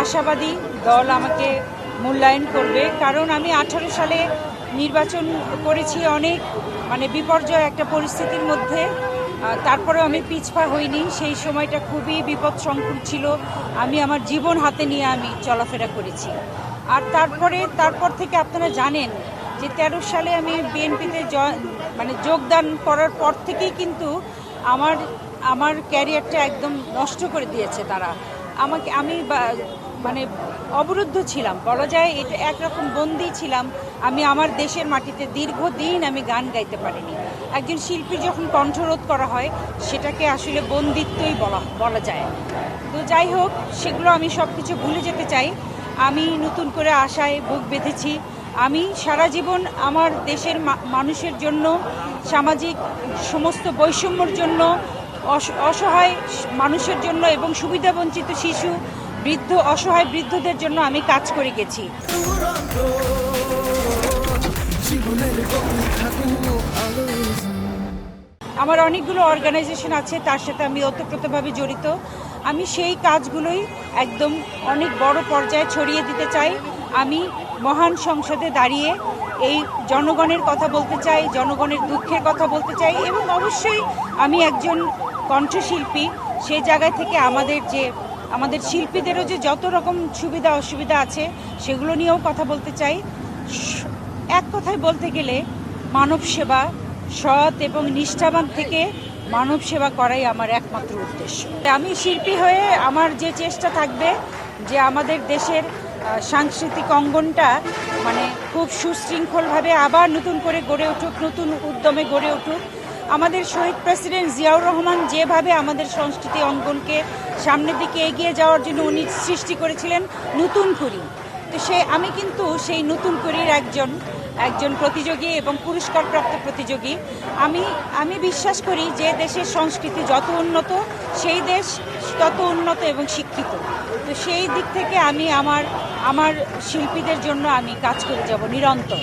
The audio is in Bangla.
আশাবাদী দল আমাকে মূল্যায়ন করবে, কারণ আমি 18 সালে নির্বাচন করেছি অনেক বিপর্যয় একটা পরিস্থিতির মধ্যে। তারপরেও আমি পিছপা হইনি। সেই সময়টা খুবই বিপদসংকুল ছিল। আমি আমার জীবন হাতে নিয়ে আমি চলাফেরা করেছি। আর তারপর থেকে আপনারা জানেন যে 13 সালে আমি বিএনপিতে যোগদান করার পর থেকেই কিন্তু আমার ক্যারিয়ারটা একদম নষ্ট করে দিয়েছে তারা। আমি অবরুদ্ধ ছিলাম, বলা যায় এটা একরকম বন্দী ছিলাম। আমি আমার দেশের মাটিতে দীর্ঘদিন আমি গান গাইতে পারিনি। একজন শিল্পীর যখন কণ্ঠরোধ করা হয় সেটাকে আসলে বন্দিত্বই বলা যায়। তো যাই হোক, সেগুলো আমি সব কিছু ভুলে যেতে চাই। আমি নতুন করে আশায় বুক বেঁধেছি। আমি সারা জীবন আমার দেশের মানুষের জন্য, সামাজিক সমস্ত বৈষম্যর জন্য, অসহায় মানুষের জন্য এবং সুবিধাবঞ্চিত শিশু, বৃদ্ধ, অসহায় বৃদ্ধদের জন্য আমি কাজ করে গেছি। আমার অনেকগুলো অর্গানাইজেশন আছে, তার সাথে আমি ওতপ্রোতভাবে জড়িত। আমি সেই কাজগুলোই একদম অনেক বড় পর্যায়ে ছড়িয়ে দিতে চাই। আমি মহান সংসদে দাঁড়িয়ে এই জনগণের কথা বলতে চাই, জনগণের দুঃখের কথা বলতে চাই, এবং অবশ্যই আমি একজন কণ্ঠশিল্পী। সেই জায়গা থেকে আমাদের শিল্পীদেরও যে যত রকম সুবিধা অসুবিধা আছে সেগুলো নিয়েও কথা বলতে চাই। এক কথায় বলতে গেলে মানব সেবা, সৎ এবং নিষ্ঠাবান থেকে মানব সেবা করাই আমার একমাত্র উদ্দেশ্য। আমি শিল্পী হয়ে আমার যে চেষ্টা থাকবে যে আমাদের দেশের সাংস্কৃতিক অঙ্গনটা খুব সুশৃঙ্খলভাবে আবার নতুন করে গড়ে উঠুক, নতুন উদ্যমে গড়ে উঠুক। আমাদের শহীদ প্রেসিডেন্ট জিয়াউর রহমান যেভাবে আমাদের সংস্কৃতি অঙ্গনকে সামনের দিকে এগিয়ে যাওয়ার জন্য উনি সৃষ্টি করেছিলেন নতুন করি। তো আমি কিন্তু সেই নতুন করির একজন প্রতিযোগী এবং পুরস্কারপ্রাপ্ত প্রতিযোগী। আমি বিশ্বাস করি যে দেশের সংস্কৃতি যত উন্নত, সেই দেশ তত উন্নত এবং শিক্ষিত। তো সেই দিক থেকে আমি আমার শিল্পীদের জন্য আমি কাজ করে যাব নিরন্তর।